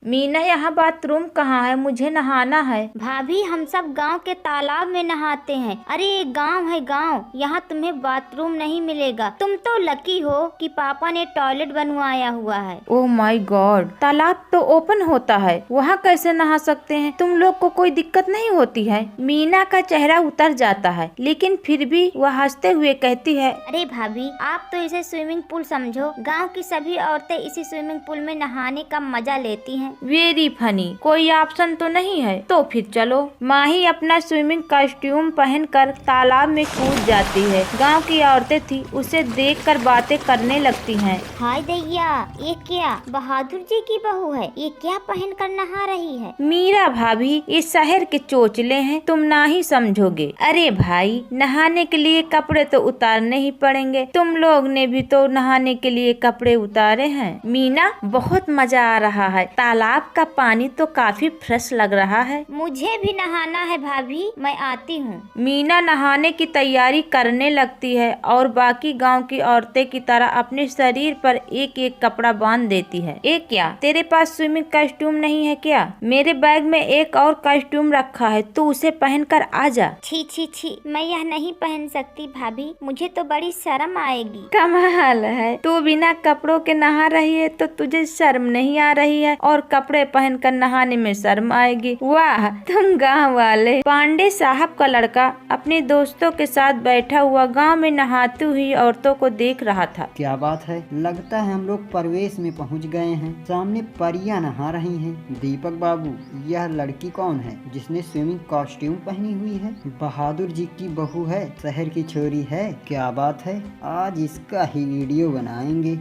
मीना, यहाँ बाथरूम कहाँ है? मुझे नहाना है। भाभी, हम सब गांव के तालाब में नहाते हैं। अरे ये गांव है गांव, यहाँ तुम्हें बाथरूम नहीं मिलेगा। तुम तो लकी हो कि पापा ने टॉयलेट बनवाया हुआ है। ओह माय गॉड, तालाब तो ओपन होता है, वहाँ कैसे नहा सकते हैं? तुम लोग को कोई दिक्कत नहीं होती है? मीना का चेहरा उतर जाता है, लेकिन फिर भी वह हंसते हुए कहती है, अरे भाभी, आप तो इसे स्विमिंग पूल समझो। गांव की सभी औरतें इसी स्विमिंग पूल में नहाने का मजा लेती हैं। Very funny. कोई ऑप्शन तो नहीं है? तो फिर चलो। माही अपना स्विमिंग कॉस्ट्यूम पहनकर तालाब में कूद जाती है। गांव की औरतें थी उसे देखकर बातें करने लगती हैं। हाय दैया, ये क्या बहादुर जी की बहू है? ये क्या पहन कर नहा रही है? मीरा भाभी, इस शहर के चोचले हैं, तुम ना ही समझोगे। अरे भाई, नहाने के लिए कपड़े तो उतारने ही पड़ेंगे। तुम लोग ने भी तो नहाने के लिए कपड़े उतारे हैं। मीना, बहुत मजा आ रहा है। तालाब का पानी तो काफी फ्रेश लग रहा है। मुझे भी नहाना है भाभी, मैं आती हूँ। मीना नहाने की तैयारी करने लगती है और बाकी गांव की औरतें की तरह अपने शरीर पर एक एक कपड़ा बांध देती है। एक क्या, तेरे पास स्विमिंग कॉस्ट्यूम नहीं है क्या? मेरे बैग में एक और कॉस्ट्यूम रखा है, तू उसे पहनकर आ जा। छी छी छी, मैं यह नहीं पहन सकती भाभी, मुझे तो बड़ी शर्म आएगी। कमाल है, तू बिना कपड़ों के नहा रही है तो तुझे शर्म नहीं आ रही है, और कपड़े पहनकर नहाने में शर्म आएगी। वाह, तुम गांव वाले। पांडे साहब का लड़का अपने दोस्तों के साथ बैठा हुआ गांव में नहाती हुई औरतों को देख रहा था। क्या बात है, लगता है हम लोग प्रवेश में पहुंच गए हैं। सामने परियां नहा रही हैं। दीपक बाबू, यह लड़की कौन है जिसने स्विमिंग कॉस्ट्यूम पहनी हुई है? बहादुर जी की बहू है, शहर की छोरी है। क्या बात है, आज इसका ही वीडियो बनाएंगे।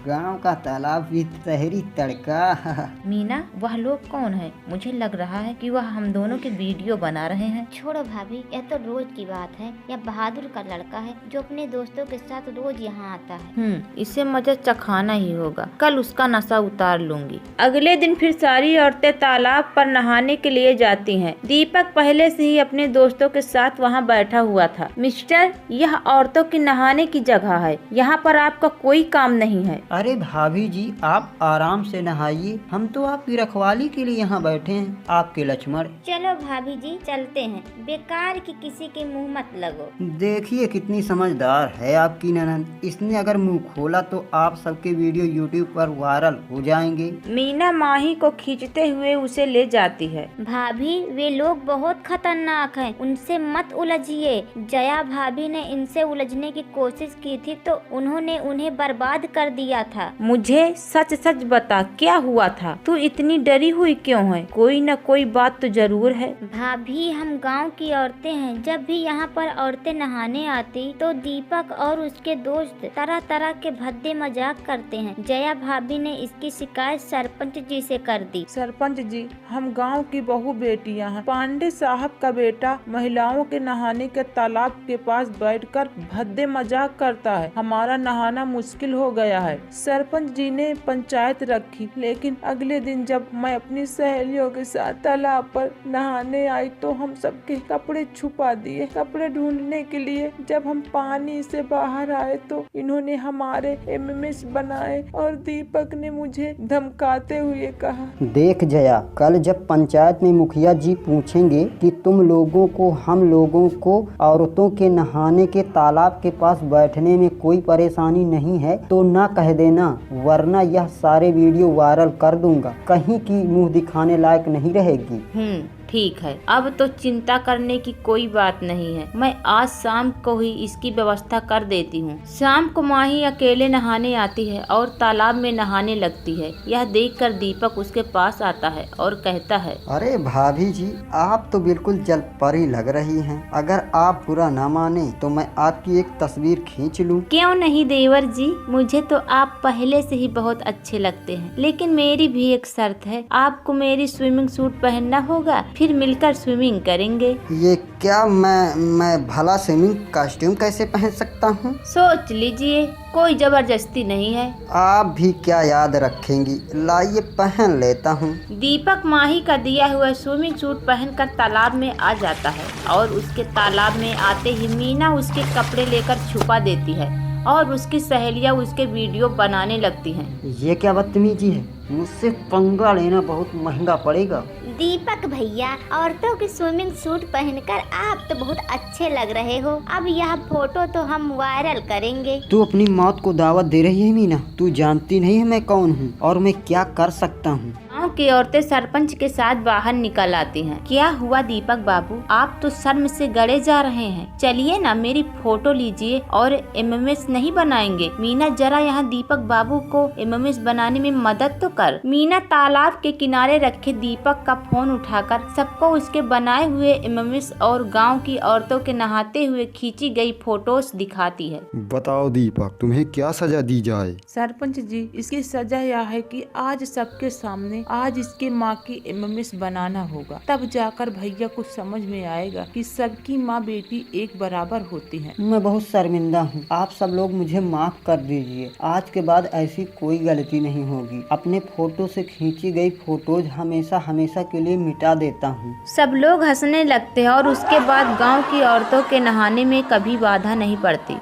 गांव का तालाब भी शहरी तड़का। मीना, वह लोग कौन है? मुझे लग रहा है कि वह हम दोनों की वीडियो बना रहे हैं। छोड़ो भाभी, यह तो रोज की बात है। यह बहादुर का लड़का है जो अपने दोस्तों के साथ रोज यहाँ आता है। इसे मजा चखाना ही होगा। कल उसका नशा उतार लूंगी। अगले दिन फिर सारी औरतें तालाब पर नहाने के लिए जाती हैं। दीपक पहले से ही अपने दोस्तों के साथ वहाँ बैठा हुआ था। मिस्टर, यह औरतों की नहाने की जगह है, यहाँ पर आपका कोई काम नहीं है। अरे भाभी जी, आप आराम से नहाइए, हम तो आपकी रखवाली के लिए यहाँ बैठे हैं, आपके लक्ष्मण। चलो भाभी जी, चलते हैं। बेकार की किसी के मुंह मत लगो। देखिए कितनी समझदार है आपकी ननद। इसने अगर मुंह खोला तो आप सबके वीडियो यूट्यूब पर वायरल हो जाएंगे। मीना माही को खींचते हुए उसे ले जाती है। भाभी, वे लोग बहुत खतरनाक हैं, उनसे मत उलझिए। जया भाभी ने इनसे उलझने की कोशिश की थी तो उन्होंने उन्हें बर्बाद कर दिया था। मुझे सच सच बता, क्या हुआ था? तू इतनी डरी हुई क्यों है? कोई न कोई बात तो जरूर है। भाभी, हम गांव की औरतें हैं। जब भी यहाँ पर औरतें नहाने आती तो दीपक और उसके दोस्त तरह तरह के भद्दे मजाक करते हैं। जया भाभी ने इसकी शिकायत सरपंच जी से कर दी। सरपंच जी, हम गांव की बहू बेटियां हैं। पांडे साहब का बेटा महिलाओं के नहाने के तालाब के पास बैठकर भद्दे मजाक करता है। हमारा नहाना मुश्किल हो गया है। सरपंच जी ने पंचायत रखी, लेकिन अगले दिन जब मैं अपनी सहेलियों के साथ तालाब पर नहाने आई तो हम सबके कपड़े छुपा दिए। कपड़े ढूंढने के लिए जब हम पानी से बाहर आए तो इन्होंने हमारे एमएमएस बनाए और दीपक ने मुझे धमकाते हुए कहा। देख जया, कल जब पंचायत में मुखिया जी पूछेंगे कि तुम लोगों को, हम लोगों को औरतों के नहाने के तालाब के पास बैठने में कोई परेशानी नहीं है तो ना कह देना, वरना यह सारे वीडियो वायरल कर दूंगा। कहीं की मुंह दिखाने लायक नहीं रहेगी। ठीक है, अब तो चिंता करने की कोई बात नहीं है। मैं आज शाम को ही इसकी व्यवस्था कर देती हूँ। शाम को माही अकेले नहाने आती है और तालाब में नहाने लगती है। यह देखकर दीपक उसके पास आता है और कहता है, अरे भाभी जी, आप तो बिल्कुल जलपरी लग रही हैं। अगर आप बुरा ना माने तो मैं आपकी एक तस्वीर खींच लूं। क्यों नहीं देवर जी, मुझे तो आप पहले से ही बहुत अच्छे लगते हैं, लेकिन मेरी भी एक शर्त है। आपको मेरी स्विमिंग सूट पहनना होगा, फिर मिलकर स्विमिंग करेंगे। ये क्या, मैं भला स्विमिंग कॉस्ट्यूम कैसे पहन सकता हूँ? सोच लीजिए, कोई जबरदस्ती नहीं है। आप भी क्या याद रखेंगी, लाइए पहन लेता हूँ। दीपक माही का दिया हुआ स्विमिंग सूट पहनकर तालाब में आ जाता है और उसके तालाब में आते ही मीना उसके कपड़े लेकर छुपा देती है और उसकी सहेलियां उसके वीडियो बनाने लगती हैं। ये क्या बदतमीजी है, मुझसे पंगा लेना बहुत महंगा पड़ेगा। दीपक भैया, औरतों की स्विमिंग सूट पहनकर आप तो बहुत अच्छे लग रहे हो। अब यह फोटो तो हम वायरल करेंगे। तू अपनी मौत को दावत दे रही है मीना। तू जानती नहीं है मैं कौन हूँ और मैं क्या कर सकता हूँ। गाँव की औरतें सरपंच के साथ बाहर निकल आती हैं। क्या हुआ दीपक बाबू, आप तो शर्म से गड़े जा रहे हैं। चलिए ना, मेरी फोटो लीजिए और एमएमएस नहीं बनाएंगे। मीना, जरा यहाँ दीपक बाबू को एमएमएस बनाने में मदद तो कर। मीना तालाब के किनारे रखे दीपक का फोन उठाकर सबको उसके बनाए हुए एमएमएस और गाँव की औरतों के नहाते हुए खींची गई फोटोज दिखाती है। बताओ दीपक, तुम्हें क्या सजा दी जाए? सरपंच जी, इसकी सजा यह है कि आज सबके सामने आज इसके माँ की एमएमएस बनाना होगा। तब जाकर भैया को समझ में आएगा कि सबकी माँ बेटी एक बराबर होती हैं। मैं बहुत शर्मिंदा हूँ। आप सब लोग मुझे माफ कर दीजिए। आज के बाद ऐसी कोई गलती नहीं होगी। अपने फोटो से खींची गई फोटोज हमेशा हमेशा के लिए मिटा देता हूँ। सब लोग हंसने लगते हैं और उसके बाद गांव की औरतों के नहाने में कभी बाधा नहीं पड़ती।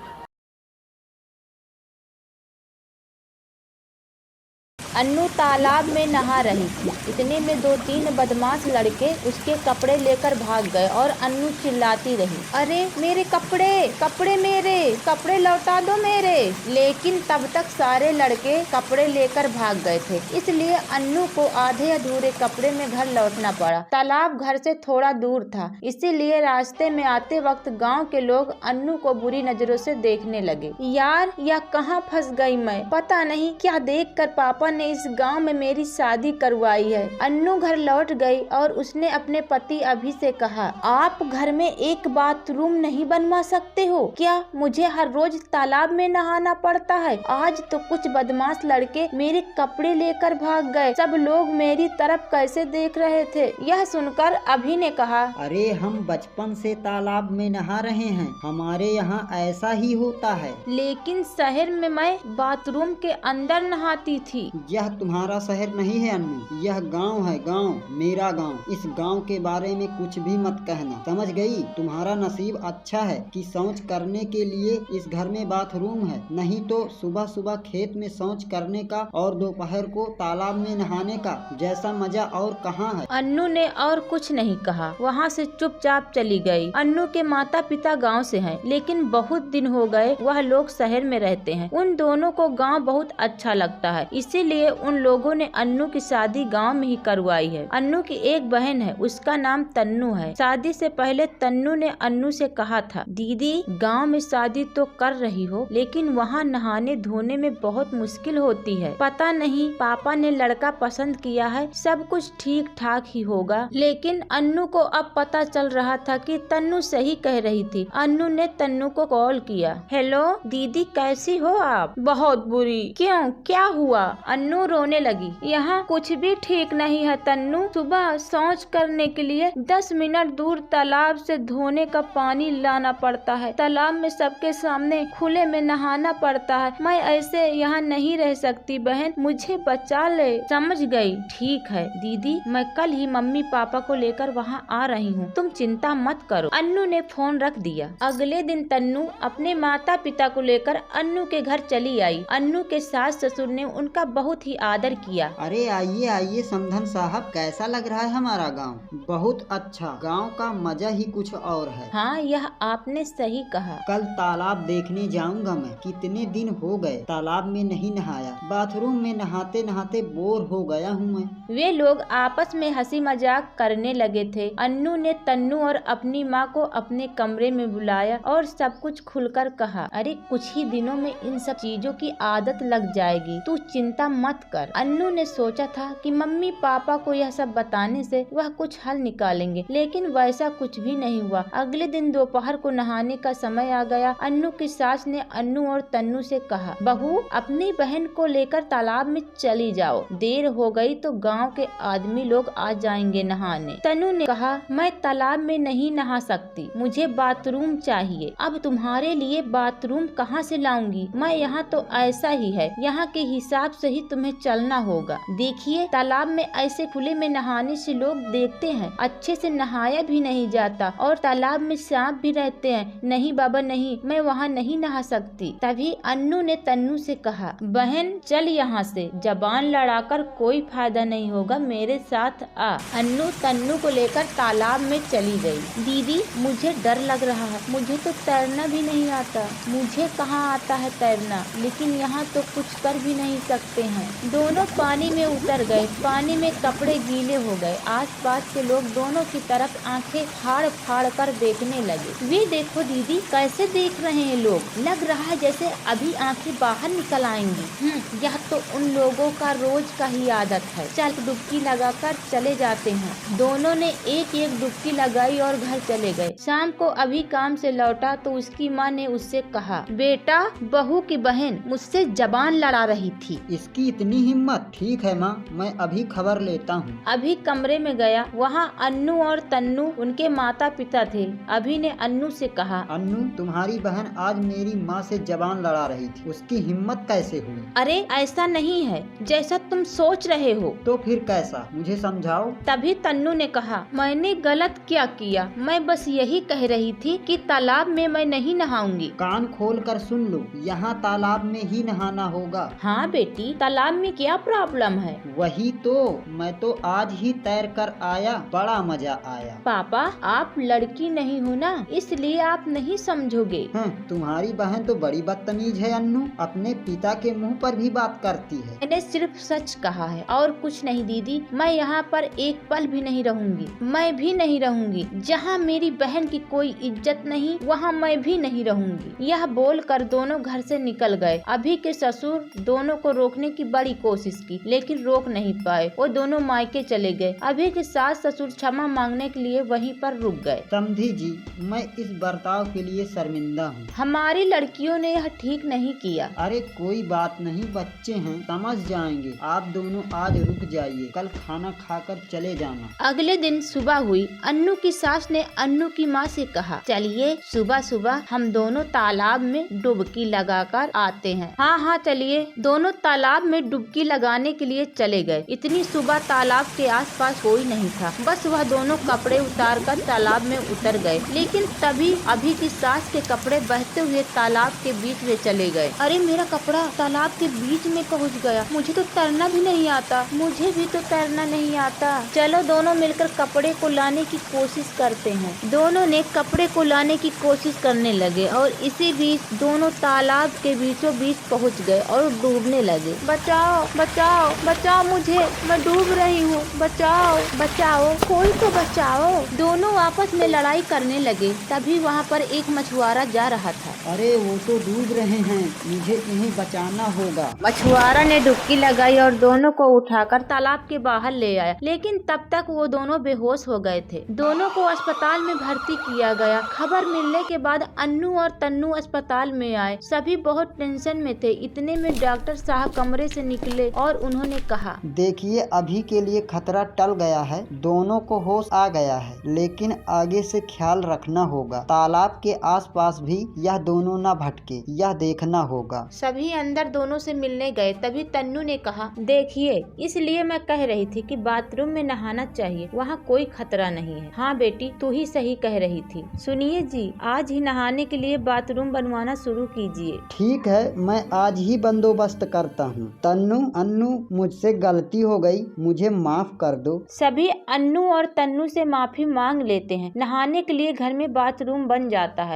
अन्नू तालाब में नहा रही थी। इतने में 2-3 बदमाश लड़के उसके कपड़े लेकर भाग गए और अन्नू चिल्लाती रही, अरे मेरे कपड़े, कपड़े मेरे, कपड़े लौटा दो मेरे। लेकिन तब तक सारे लड़के कपड़े लेकर भाग गए थे, इसलिए अन्नू को आधे अधूरे कपड़े में घर लौटना पड़ा। तालाब घर से थोड़ा दूर था, इसीलिए रास्ते में आते वक्त गाँव के लोग अन्नू को बुरी नजरों से देखने लगे। यार, यह कहाँ फंस गई मैं, पता नहीं क्या देखकर पापा ने इस गांव में मेरी शादी करवाई है। अन्नू घर लौट गई और उसने अपने पति अभी से कहा, आप घर में एक बाथरूम नहीं बनवा सकते हो क्या? मुझे हर रोज तालाब में नहाना पड़ता है। आज तो कुछ बदमाश लड़के मेरे कपड़े लेकर भाग गए। सब लोग मेरी तरफ कैसे देख रहे थे। यह सुनकर अभी ने कहा, अरे हम बचपन से तालाब में नहा रहे हैं, हमारे यहाँ ऐसा ही होता है। लेकिन शहर में मैं बाथरूम के अंदर नहाती थी। यह तुम्हारा शहर नहीं है अन्नू, यह गांव है, गांव, मेरा गांव। इस गांव के बारे में कुछ भी मत कहना, समझ गई? तुम्हारा नसीब अच्छा है कि शौच करने के लिए इस घर में बाथरूम है, नहीं तो सुबह सुबह खेत में शौच करने का और दोपहर को तालाब में नहाने का जैसा मजा और कहाँ है। अन्नू ने और कुछ नहीं कहा, वहाँ से चुपचाप चली गई। अन्नू के माता पिता गांव से हैं, लेकिन बहुत दिन हो गए वह लोग शहर में रहते हैं। उन दोनों को गांव बहुत अच्छा लगता है, इसीलिए उन लोगों ने अन्नू की शादी गांव में ही करवाई है। अन्नू की एक बहन है, उसका नाम तन्नू है। शादी से पहले तन्नू ने अन्नू से कहा था, दीदी गांव में शादी तो कर रही हो, लेकिन वहाँ नहाने धोने में बहुत मुश्किल होती है। पता नहीं पापा ने लड़का पसंद किया है, सब कुछ ठीक ठाक ही होगा। लेकिन अन्नू को अब पता चल रहा था कि तन्नू सही कह रही थी। अन्नू ने तन्नू को कॉल किया, हेलो दीदी, कैसी हो आप? बहुत बुरी। क्यों, क्या हुआ? अन्नू रोने लगी। यहाँ कुछ भी ठीक नहीं है तन्नू। सुबह शौच करने के लिए 10 मिनट दूर तालाब से धोने का पानी लाना पड़ता है। तालाब में सबके सामने खुले में नहाना पड़ता है। मैं ऐसे यहाँ नहीं रह सकती बहन, मुझे बचा ले। समझ गई, ठीक है दीदी, मैं कल ही मम्मी पापा को लेकर वहाँ आ रही हूँ, तुम चिंता मत करो। अन्नू ने फोन रख दिया। अगले दिन तन्नू अपने माता पिता को लेकर अन्नू के घर चली आई। अन्नू के सास ससुर ने उनका बहुत ही आदर किया। अरे आइए आइए समधन साहब, कैसा लग रहा है हमारा गांव? बहुत अच्छा, गांव का मजा ही कुछ और है। हाँ, यह आपने सही कहा। कल तालाब देखने जाऊंगा मैं। कितने दिन हो गए तालाब में नहीं नहाया, बाथरूम में नहाते नहाते बोर हो गया हूँ मैं। वे लोग आपस में हंसी मजाक करने लगे थे। अन्नू ने तन्नू और अपनी माँ को अपने कमरे में बुलाया और सब कुछ खुलकर कहा, अरे कुछ ही दिनों में इन सब चीजों की आदत लग जाएगी, तू चिंता मत कर। अन्नू ने सोचा था कि मम्मी पापा को यह सब बताने से वह कुछ हल निकालेंगे, लेकिन वैसा कुछ भी नहीं हुआ। अगले दिन दोपहर को नहाने का समय आ गया। अन्नू की सास ने अन्नू और तन्नू से कहा, बहू अपनी बहन को लेकर तालाब में चली जाओ, देर हो गई तो गांव के आदमी लोग आ जाएंगे नहाने। तन्नू ने कहा, मैं तालाब में नहीं नहा सकती, मुझे बाथरूम चाहिए। अब तुम्हारे लिए बाथरूम कहाँ से लाऊंगी? मैं यहाँ तो ऐसा ही है, यहाँ के हिसाब से ही तुम्हें चलना होगा। देखिए तालाब में ऐसे खुले में नहाने से लोग देखते हैं, अच्छे से नहाया भी नहीं जाता और तालाब में सांप भी रहते हैं। नहीं बाबा नहीं, मैं वहाँ नहीं नहा सकती। तभी अन्नू ने तन्नू से कहा, बहन चल यहाँ से, जबान लड़ाकर कोई फायदा नहीं होगा, मेरे साथ आ। अन्नू तन्नू को लेकर तालाब में चली गई। दीदी मुझे डर लग रहा है, मुझे तो तैरना भी नहीं आता। मुझे कहाँ आता है तैरना, लेकिन यहाँ तो कुछ कर भी नहीं सकते हैं। दोनों पानी में उतर गए। पानी में कपड़े गीले हो गए। आसपास के लोग दोनों की तरफ आंखें फाड़ फाड़ कर देखने लगे। वे देखो दीदी कैसे देख रहे हैं लोग, लग रहा है जैसे अभी आंखें बाहर निकल आएंगी। यह तो उन लोगों का रोज का ही आदत है। चल डुबकी लगाकर चले जाते हैं। दोनों ने एक एक डुबकी लगाई और घर चले गए। शाम को अभी काम से लौटा तो उसकी माँ ने उससे कहा, बेटा बहू की बहन मुझसे जबान लड़ा रही थी। इसकी इतनी हिम्मत। ठीक है माँ, मैं अभी खबर लेता हूँ। अभी कमरे में गया, वहाँ अन्नू और तन्नू उनके माता पिता थे। अभी ने अन्नू से कहा, अन्नू तुम्हारी बहन आज मेरी माँ से जबान लड़ा रही थी, उसकी हिम्मत कैसे हुई? अरे ऐसा नहीं है जैसा तुम सोच रहे हो। तो फिर कैसा, मुझे समझाओ। तभी तन्नू ने कहा, मैंने गलत क्या किया, मैं बस यही कह रही थी कि तालाब में मैं नहीं नहाऊंगी। कान खोल कर सुन लो, यहाँ तालाब में ही नहाना होगा। हाँ बेटी, तालाब में क्या प्रॉब्लम है? वही तो, मैं तो आज ही तैर कर आया, बड़ा मजा आया। पापा आप लड़की नहीं हो ना, इसलिए आप नहीं समझोगे। तुम्हारी बहन तो बड़ी बदतमीज है अन्नू, अपने पिता के मुंह पर भी बात करती है। मैंने सिर्फ सच कहा है और कुछ नहीं दीदी। मैं यहाँ पर एक पल भी नहीं रहूंगी, मैं भी नहीं रहूंगी। जहाँ मेरी बहन की कोई इज्जत नहीं, वहाँ मैं भी नहीं रहूंगी। यह बोलकर दोनों घर से निकल गए। अभी के ससुर दोनों को रोकने की बड़ी कोशिश की, लेकिन रोक नहीं पाए। वो दोनों मायके चले गए। अभी के सास ससुर क्षमा मांगने के लिए वहीं पर रुक गए। समझी जी, मैं इस बर्ताव के लिए शर्मिंदा हूँ। हमारी लड़कियों ने यह ठीक नहीं किया। अरे कोई बात नहीं, बच्चे हैं, समझ जाएंगे। आप दोनों आज रुक जाइए, कल खाना खाकर चले जाना। अगले दिन सुबह हुई। अन्नू की सास ने अन्नू की माँ से कहा, चलिए सुबह सुबह हम दोनों तालाब में डुबकी लगाकर आते हैं। हाँ हाँ चलिए। दोनों तालाब में डुबकी लगाने के लिए चले गए। इतनी सुबह तालाब के आसपास कोई नहीं था, बस वह दोनों कपड़े उतार कर तालाब में उतर गए। लेकिन तभी अभी की सास के कपड़े बहते हुए तालाब के बीच में चले गए। अरे मेरा कपड़ा तालाब के बीच में पहुंच गया। मुझे तो तैरना भी नहीं आता, मुझे भी तो तैरना नहीं आता। चलो दोनों मिलकर कपड़े को लाने की कोशिश करते हैं। दोनों ने कपड़े को लाने की कोशिश करने लगे और इसी बीच दोनों तालाब के बीचों बीच पहुंच गए और डूबने लगे। बचाओ बचाओ बचाओ मुझे, मैं डूब रही हूँ, बचाओ बचाओ, कोई तो बचाओ। दोनों आपस में लड़ाई करने लगे। तभी वहाँ पर एक मछुआरा जा रहा था। अरे वो तो डूब रहे हैं, मुझे इन्हें बचाना होगा। मछुआरा ने डुबकी लगाई और दोनों को उठाकर तालाब के बाहर ले आया, लेकिन तब तक वो दोनों बेहोश हो गए थे। दोनों को अस्पताल में भर्ती किया गया। खबर मिलने के बाद अन्नू और तन्नू अस्पताल में आए। सभी बहुत टेंशन में थे। इतने में डॉक्टर साहब कमरे से निकले और उन्होंने कहा, देखिए अभी के लिए खतरा टल गया है, दोनों को होश आ गया है, लेकिन आगे से ख्याल रखना होगा। तालाब के आसपास भी यह दोनों न भटके, यह देखना होगा। सभी अंदर दोनों से मिलने गए। तभी तन्नू ने कहा, देखिए इसलिए मैं कह रही थी कि बाथरूम में नहाना चाहिए, वहाँ कोई खतरा नहीं है। हाँ बेटी तू ही सही कह रही थी। सुनिए जी, आज ही नहाने के लिए बाथरूम बनवाना शुरू कीजिए। ठीक है, मैं आज ही बंदोबस्त करता हूँ। तन्नू अन्नू मुझसे गलती हो गई, मुझे माफ कर दो। सभी अन्नू और तन्नू से माफी मांग लेते हैं। नहाने के लिए घर में बाथरूम बन जाता है।